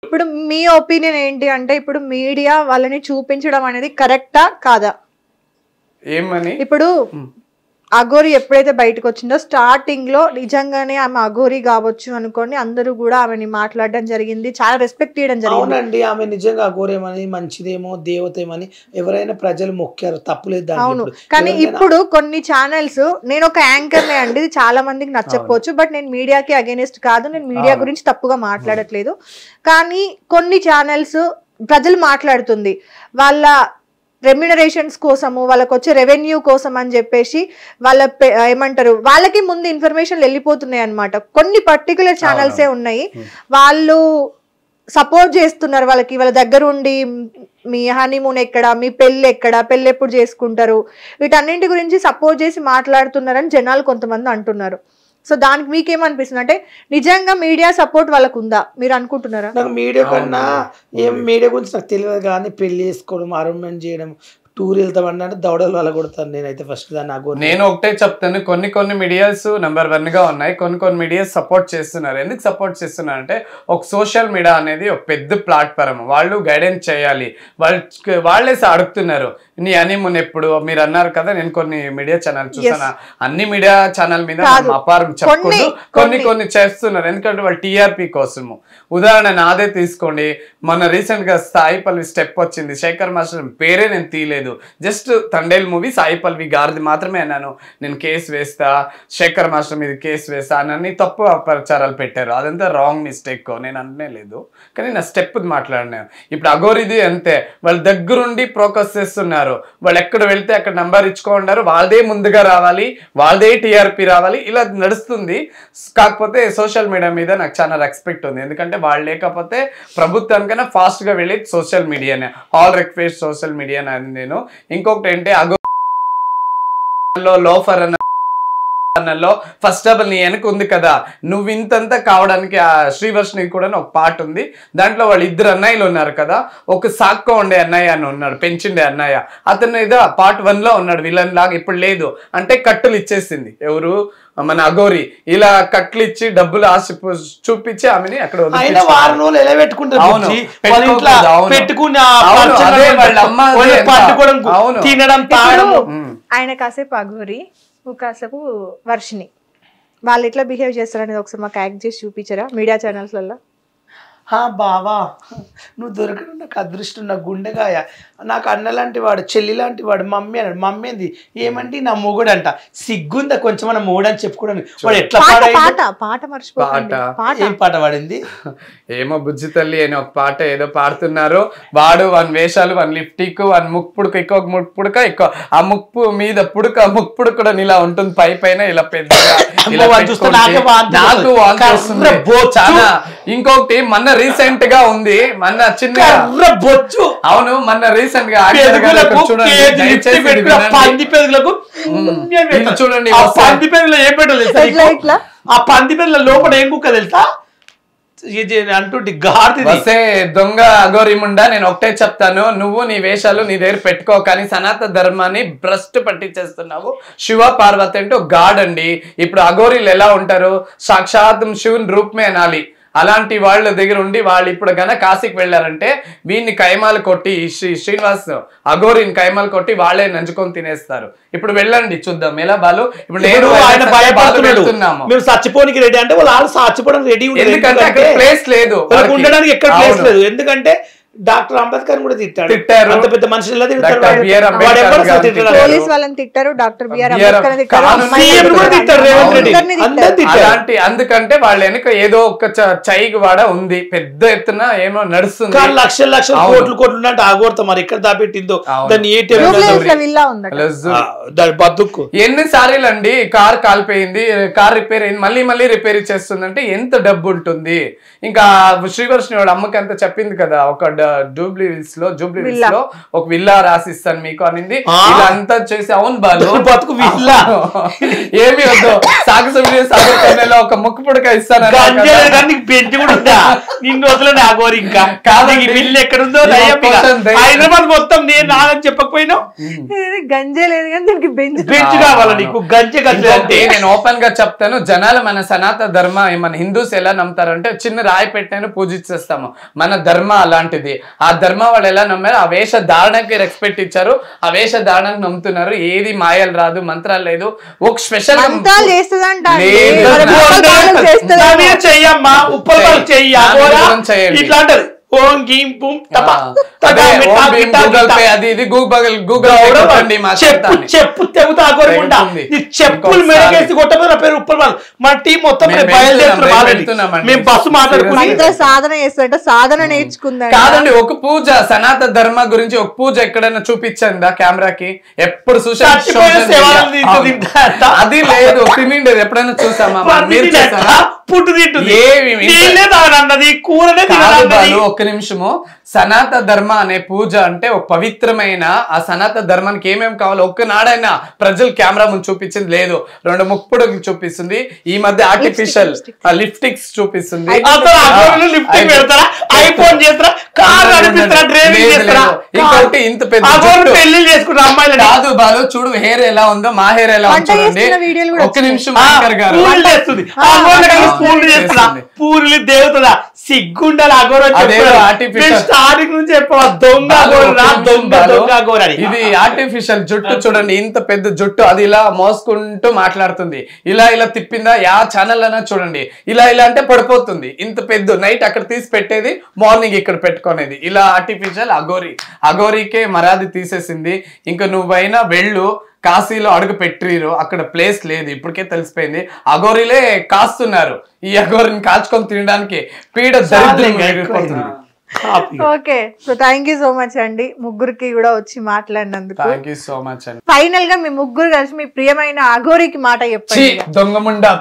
ఇప్పుడు మీ ఒపీనియన్ ఏంటి అంటే ఇప్పుడు మీడియా వాళ్ళని చూపించడం అనేది కరెక్టా కాదా? ఏమని ఇప్పుడు అఘోరి ఎప్పుడైతే బయటకు వచ్చిందో స్టార్టింగ్ లో నిజంగానే ఆమె అఘోరి కావచ్చు అనుకోండి, అందరూ కూడా ఆమెని మాట్లాడడం జరిగింది, చాలా రెస్పెక్ట్ చేయడం జరిగింది. అవునండి, ఆమె నిజంగా అఘోరేమని మంచిదేమో దేవతేమని ఎవరైనా ప్రజలు మొక్కారు, తప్పులేదు. అవును, కానీ ఇప్పుడు కొన్ని ఛానల్స్, నేను ఒక యాంకర్ నే అండి, చాలా మందికి నచ్చకపోవచ్చు, బట్ నేను మీడియాకి అగేనిస్ట్ కాదు, నేను మీడియా గురించి తప్పుగా మాట్లాడట్లేదు. కానీ కొన్ని ఛానల్స్ ప్రజలు మాట్లాడుతుంది వాళ్ళ రెమ్యునరేషన్స్ కోసము, వాళ్ళకి వచ్చే రెవెన్యూ కోసం అని చెప్పేసి వాళ్ళ ఏమంటారు వాళ్ళకి ముందు ఇన్ఫర్మేషన్ వెళ్ళిపోతున్నాయి అనమాట. కొన్ని పర్టికులర్ ఛానల్సే ఉన్నాయి, వాళ్ళు సపోర్ట్ చేస్తున్నారు వాళ్ళకి, వాళ్ళ దగ్గర ఉండి మీ హనీమూన్ ఎక్కడ, మీ పెళ్ళి ఎక్కడ, పెళ్ళి ఎప్పుడు చేసుకుంటారు, వీటన్నింటి గురించి సపోర్ట్ చేసి మాట్లాడుతున్నారని జనాలు కొంతమంది అంటున్నారు. సో దానికి మీకేమనిపిస్తుంది అంటే నిజంగా మీడియా సపోర్ట్ వాళ్ళకు ఉందా మీరు అనుకుంటున్నారా? నాకు మీడియా కన్నా ఏం మీడియా గురించి నాకు తెలియదు, కానీ పెళ్లి చేసుకోవడం, ఆరంభం చేయడం, టూర్ వెళ్తామన్నా దౌడలు వాళ్ళ కొడతాను నేనైతే ఫస్ట్ దాన్ని. నేను ఒకటే చెప్తాను, కొన్ని మీడియాస్ నెంబర్ 1 గా ఉన్నాయి, కొన్ని మీడియాస్ సపోర్ట్ చేస్తున్నారు. ఎందుకు సపోర్ట్ చేస్తున్నారు అంటే ఒక సోషల్ మీడియా అనేది ఒక పెద్ద ప్లాట్ఫామ్, వాళ్ళు గైడెన్స్ చేయాలి, వాళ్ళే అడుగుతున్నారు నీ హనీమూన్ ఎప్పుడు మీరు అన్నారు కదా. నేను కొన్ని మీడియా ఛానల్ చూసాను, అన్ని మీడియా ఛానల్ మీద అపారం చెప్పకూడదు, కొన్ని చేస్తున్నారు ఎందుకంటే వాళ్ళు టీఆర్పీ కోసము. ఉదాహరణ నాదే తీసుకోండి, మొన్న రీసెంట్ గా సాయి పల్వి స్టెప్ వచ్చింది, శేఖర్ మాస్టర్ పేరే నేను తీయలేదు, జస్ట్ తండేల్ మూవీ సాయి పల్వి గారిది మాత్రమే అన్నాను, నేను కేసు వేస్తా, శేఖర్ మాస్టర్ మీద కేసు వేస్తా అని తప్పు ప్రచారాలు పెట్టారు, అదంతా రాంగ్ మిస్టేక్, నేను అననే లేదు, కానీ నా స్టెప్ మాట్లాడినాను. ఇప్పుడు అఘోరిది అంతే, వాళ్ళ దగ్గరుండి ప్రోకస్ చేస్తున్నారు, వాళ్ళు ఎక్కడ వెళ్తే అక్కడ నంబర్ ఇచ్చుకుంటారు, వాళ్ళదే ముందుగా రావాలి, వాళ్ళదే టీఆర్పీ రావాలి, ఇలా నడుస్తుంది. కాకపోతే సోషల్ మీడియా మీద నాకు చాలా రెస్పెక్ట్ ఉంది, ఎందుకంటే వాళ్ళు లేకపోతే ప్రభుత్వానికైనా ఫాస్ట్ గా వెళ్ళేది సోషల్ మీడియానే, ఆల్ రిక్వెస్ట్ సోషల్ మీడియా అని. నేను ఇంకొకటి ఏంటి లోఫర్ అన్నలో ఫస్ట్ ఆఫ్ ఆల్ నీ వెనక ఉంది కదా, నువ్వు ఇంతంతా కావడానికి ఆ శ్రీవర్షిని కూడా ఒక పాట ఉంది, దాంట్లో వాళ్ళు 2 అన్నయ్యలు ఉన్నారు కదా, ఒక సాక్కో ఉండే అన్నయ్య అని ఉన్నాడు, పెంచిండే అన్నయ్య, అతను ఏదో పార్ట్ 1 లో ఉన్నాడు విలన్ లాగా, ఇప్పుడు లేదు అంటే కట్టులు ఇచ్చేసింది ఎవరు మన అఘోరి, ఇలా కట్లు ఇచ్చి డబ్బులు ఆశ చూపించి ఆమెని అక్కడ ఆయన కాసేపు అఘోరి, కాసేపు వర్షిని, వాళ్ళు ఎట్లా బిహేవ్ చేస్తారనేది ఒకసారి మాకు యాక్ట్ చేసి చూపించారా మీడియా ఛానల్స్లలో? బావా నువ్వు దొరకడం నాకు అదృష్టం, నా గుండెగాయ, నాకు అన్న లాంటి వాడు, చెల్లి లాంటి వాడు, మమ్మీ అన్నాడు. మమ్మీ ఏంది ఏమంటే నా మొగుడు అంట, సిగ్గుందా కొంచెం మన మొగుడు అని చెప్పుకోవడానికి. వాడు ఎట్లా ఏం పాట పాడింది ఏమో బుజ్జి తల్లి అని ఒక పాట ఏదో పాడుతున్నారు, వాడు 1 వేషాలు 1 లిప్టిక్ 1 ముక్కు పుడక, ఇంకొక ముక్కు పుడక ఎక్కువ, ఆ ముక్కు మీద పుడక ముక్కు పుడక కూడా ఇలా ఉంటుంది, పైన ఇలా పెద్దగా. ఇంకొకటి మొన్న రీసెంట్ గా ఉంది, మొన్న చిన్న బొచ్చు, అవును మొన్న రీసెంట్ గా చూడండి, పంది పెరుగులో ఏం పెట్టాలి, ఆ పంది పెరుగుల లోపల ఏం కుక్క తెలుసా అంటుంటే వస్తే దొంగ అఘోరిముండా. నేను ఒకటే చెప్తాను, నువ్వు నీ వేషాలు నీ దగ్గర పెట్టుకో, కానీ సనాతన ధర్మాన్ని భ్రష్టు పట్టించేస్తున్నావు. శివ పార్వతి అంటే ఒక గాడ్ అండి, ఇప్పుడు అఘోరీలు ఎలా ఉంటారు, సాక్షాత్ శివుని రూపమే అనాలి, అలాంటి వాళ్ళ దగ్గర ఉండి వాళ్ళు ఇప్పుడు గన కాశీకి వెళ్ళారంటే వీడిని కైమాలు కొట్టి, శ్రీనివాస్ అఘోరిని కైమాలు కొట్టి వాళ్ళే నంచుకొని తినేస్తారు. ఇప్పుడు వెళ్ళండి చూద్దాం ఎలా బాలు. ఇప్పుడు నేను మేము చచ్చిపోనికి రెడీ అంటే వాళ్ళు చచ్చిపోవడానికి రెడీ, ఎందుకంటే అక్కడ ప్లేస్ లేదు, ఉండడానికి ఎక్కడ ప్లేస్ లేదు, ఎందుకంటే డాక్టర్ అంబేద్కర్ కూడా తిట్టారు, అంత పెద్ద మనుషులు అందుకంటే వాళ్ళ వెనక ఏదో ఒక చైకి వాడ ఉంది, పెద్ద ఎత్తున ఏమో నడుస్తుంది, లక్షల కోట్లు అంటే ఆగోడతాం మరి ఎక్కడ దాపెట్టిందో దాన్ని బతుక్కు. ఎన్నిసార్లు అండి కార్ కాలిపోయింది, కార్ రిపేర్ అయింది, మళ్ళీ రిపేర్ చేస్తుందంటే ఎంత డబ్బు ఉంటుంది. ఇంకా శ్రీవర్షిని వాడు అమ్మకి అంత చెప్పింది కదా, ఒక జూబ్లీ హిల్స్ లో ఒక విల్లా రాసిస్తాను మీకు అనింది. ఇలా అంతా చేసి అవును బాలు బతుకు విల్లా ఏమి వద్దు సాగులో ఒక ముక్కు పుడక ఇస్తాను బెంచ్ కూడా ఉందా నిన్ను వదలని ఆగోరు ఇంకా కాదు బిల్లు ఎక్కడుందో హైదరాబాద్ మొత్తం నేను నాదని చెప్పకపోయినా గంజే లేదు కానీ దీనికి బెంచ్ కావాలా నీకు గంజే అంటే నేను ఓపెన్ గా చెప్తాను. జనాలు మన సనాతన ధర్మ మన హిందూస్ ఎలా నమ్ముతారంటే చిన్న రాయి పెట్టినను పూజించేస్తాము. మన ధర్మ అలాంటిది. ఆ ధర్మ వాళ్ళు ఎలా నమ్మారు, ఆ వేష ధారణకి రెస్పెక్ట్ ఇచ్చారు, ఆ వేష ధారణకు నమ్ముతున్నారు. ఏది మాయలు రాదు, మంత్రాలు లేదు. ఒక స్పెషల్ చెయ్యమ్మా ఉప్పల్ చెయ్యి ఇట్లా అంటారు. చెప్పు తెగుతా చెప్పులు మెడకేసి కొట్టబోదు నా పేరు ఉప్పల్ మన టీం మొత్తం మేము బస్సు మాట్లాడుకుంటే సాధన చేస్తారంట, సాధన నేర్చుకుందా. కాదండి, ఒక పూజ సనాతన ధర్మ గురించి ఒక పూజ ఎక్కడైనా చూపించండి కెమెరాకి. ఎప్పుడు చూసా అది లేదు, తినిండేది ఎప్పుడైనా చూసామా? పుట్టు తింటుంది కూరనే. ఒక్క నిమిషము. సనాతన ధర్మ అనే పూజ అంటే ఒక పవిత్రమైన ఆ సనాతన ధర్మానికి ఏమేమి కావాలో ఒక్కనాడైనా ప్రజలు కెమెరా ముందు చూపించింది లేదు. 2 ముక్కుపుడుకులు చూపిస్తుంది, ఈ మధ్య ఆర్టిఫిషియల్ లిప్స్టిక్స్ చూపిస్తుంది. ఇంకోటి ఇంత పెద్ద పెళ్లి చేసుకున్న అమ్మాయిలు కాదు బాలు, చూడు హెయిర్ ఎలా ఉందో, మా హెయిర్ ఎలా ఉందో చూడండి. ఒక్క నిమిషం పూర్లు దేవతదా సిగ్గుండాలి స్టార్టింగ్ నుంచి చెప్పవా దొంగ ఇది ఆర్టిఫిషియల్ జుట్టు చూడండి, ఇంత పెద్ద జుట్టు. అది ఇలా మోసుకుంటూ మాట్లాడుతుంది. ఇలా ఇలా తిప్పిందా యా ఛానల్ అయినా చూడండి. ఇలా ఇలా అంటే పడిపోతుంది. ఇంత పెద్ద నైట్ అక్కడ తీసి పెట్టేది, మార్నింగ్ ఇక్కడ పెట్టుకునేది. ఇలా ఆర్టిఫిషియల్ అఘోరీకే మరాది తీసేసింది. ఇంకా నువ్వైనా వెళ్ళు, కాశీలో అడుగు పెట్టిరు, అక్కడ ప్లేస్ లేదు. ఇప్పటికే తెలిసిపోయింది. అఘోరీలే కాస్తున్నారు. ఈ అఘోరిని కాల్చుకొని తినడానికి పీడ దరిద్రం. Okay, so thank you so much అండి ముగ్గురికి కూడా వచ్చి మాట్లాడినందుకు. థ్యాంక్ యూ సో మచ్ అండి. ఫైనల్ గా మీ ముగ్గురు కలిసి మీ ప్రియమైన అఘోరికి మాట చెప్పండి. దొంగముండా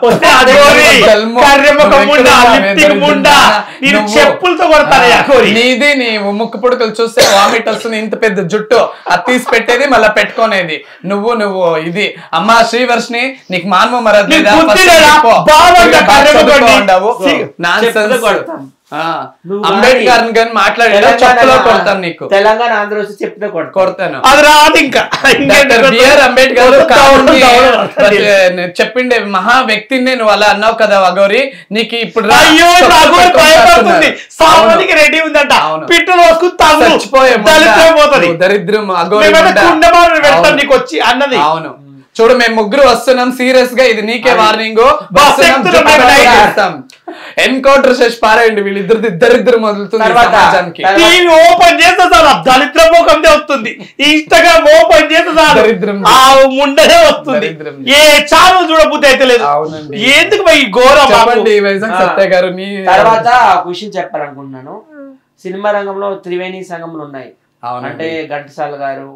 చెప్పులతో కొడతాను. నీది నీ ముక్కు పుడకలు చూస్తే వామిట్ వస్తుంది. ఇంత పెద్ద జుట్టు అది తీసి పెట్టేది, మళ్ళీ పెట్టుకునేది. నువ్వు ఇది అమ్మా శ్రీవర్షిని, నీకు మానవ మరది అంబేద్కర్ గాని మాట్లాడే చెప్పులో కొడతాను నీకు. తెలంగాణ ఆంధ్ర వచ్చి చెప్తే కొడతాను. అది రాదు ఇంకా. బిఆర్ అంబేద్కర్ చెప్పిండే మహా వ్యక్తిని నువ్వు అలా అన్నావు కదా అఘోరి, నీకు ఇప్పుడు రెడీ ఉందంట పిట్టు చచ్చిపోయే దరిద్రం అఘోరి నీకు వచ్చి అన్నది. అవును చూడు, మేము ముగ్గురు వస్తున్నాం సీరియస్ గా. ఇది నీకే వార్నింగ్. ఎన్కౌంటర్ చేసి పారేయండి వీళ్ళిద్దరు. దరిద్రం మొదలుతుంది సమాజానికి. ఓపెన్ చేస్తే సార్ దరిద్రం ముఖందే వస్తుంది. ఇన్స్టాగ్రామ్ ఓపెన్ చేస్తే సార్ దరిద్రం ముండనే వస్తుంది. ఏ ఛానల్ చూడబుద్ధి అయితే లేదు. ఎందుకు ఈ ఘోరం. సత్య గారు తర్వాత విషయం చెప్పాలనుకుంటున్నాను. సినిమా రంగంలో త్రివేణి సంఘంలో ఉన్నాయి. అంటే ఘంటసాల గారు,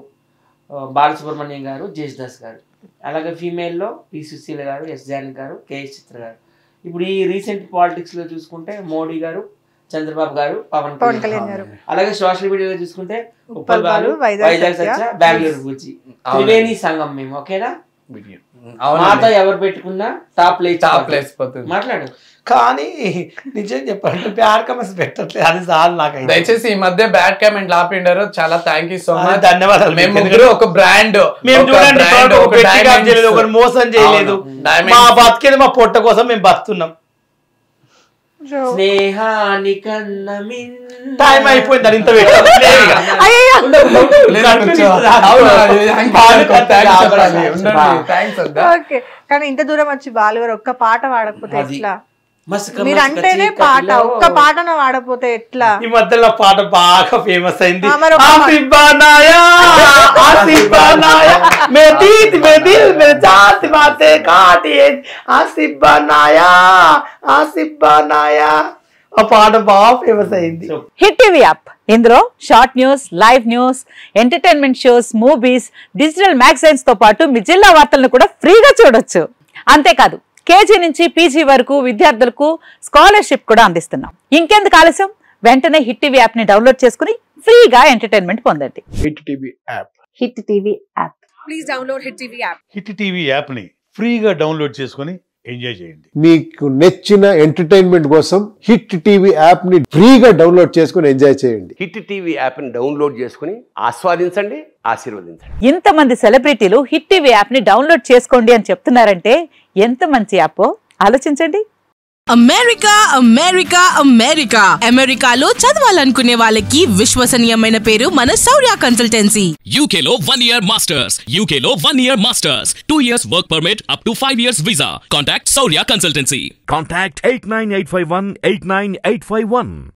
బాలసుబ్రహ్మణ్యం గారు, జేసుదాస్ గారు. అలాగే ఫీమేల్లో పి సుశీల గారు, ఎస్ జానకి గారు, కేఎస్ చిత్ర గారు. ఇప్పుడు ఈ రీసెంట్ పాలిటిక్స్ లో చూసుకుంటే మోడీ గారు, చంద్రబాబు గారు, పవన్ కళ్యాణ్ గారు. అలాగే సోషల్ మీడియాలో చూసుకుంటే ఉప్పల్ బాలు, వైజాగ్ సత్య, బెంగళూరు బుజ్జి. త్రివేణి సంఘం మేము. ఓకేనా? మాతో ఎవరు పెట్టుకున్నా టాప్ ప్లేస్ మాట్లాడు. కానీ నిజం చెప్పాలంటే బ్యాడ్ కామెంట్స్ పెట్టట్లేదు. అది చాలు నాకు. దయచేసి ఈ మధ్య బ్యాడ్ కామెంట్ ఆపిండారు. చాలా థ్యాంక్ యూ సో మచ్. ధన్యవాదాలు. మేము ఒక బ్రాండ్, మేము చూడండి ఒకరు మోసం చేయలేదు. మా బతికేది మా పొట్ట కోసం మేము బతున్నాం. స్నేహానికన్నా టైం అయిపోయింది. ఇంత కానీ ఇంత దూరం వచ్చి బాలుగారు ఒక్క పాట పాడకపోతే ఎట్లా? మీరు అంటేనే పాట, ఒక్క పాటను వాడపోతే ఎట్లా? ఈ మధ్యలో పాట బాగా ఫేమస్ అయింది. ఆ పాట బాగా ఫేమస్ అయింది. హిట్ టీవీ యాప్, ఇందులో short news, live news, entertainment shows, movies, digital magazines తో పాటు మీ జిల్లా వార్తలను కూడా ఫ్రీగా చూడొచ్చు. అంతేకాదు కేజీ నుంచి పీజీ వరకు విద్యార్థులకు స్కాలర్షిప్ కూడా అందిస్తున్నాం. ఇంకెందుకు ఆలస్యం, వెంటనే హిట్ టీవీ యాప్ ని డౌన్లోడ్ చేసుకుని ఫ్రీగా ఎంటర్టైన్మెంట్ పొందండి. Hit TV app. Hit TV app. Please download Hit TV app. Hit TV యాప్ని ఫ్రీగా డౌన్లోడ్ చేసుకొని ఎంజాయ్ చేయండి. మీకు నచ్చిన ఎంటర్టైన్మెంట్ కోసం హిట్ టీవీ యాప్ ని ఫ్రీగా డౌన్లోడ్ చేసుకుని ఎంజాయ్ చేయండి. హిట్ టీవీ యాప్ని డౌన్లోడ్ చేసుకుని ఆస్వాదించండి, ఆశీర్వదించండి. ఇంతమంది సెలబ్రిటీలు హిట్ టీవీ యాప్ ని డౌన్లోడ్ చేసుకోండి అని చెప్తున్నారంటే ఎంత మంచి యాప్ ఆలోచించండి. అమెరికా అమెరికా అమెరికా అమెరికాలో చదవాలనుకునే వాళ్ళకి విశ్వసనీయమైన పేరు మన శౌర్య కన్సల్టెన్సీ. UK లో 1 year masters. UK లో 1 year masters. 2 years work permit up to 5 years visa. Contact Saurya Consultancy. Contact 89851 89851.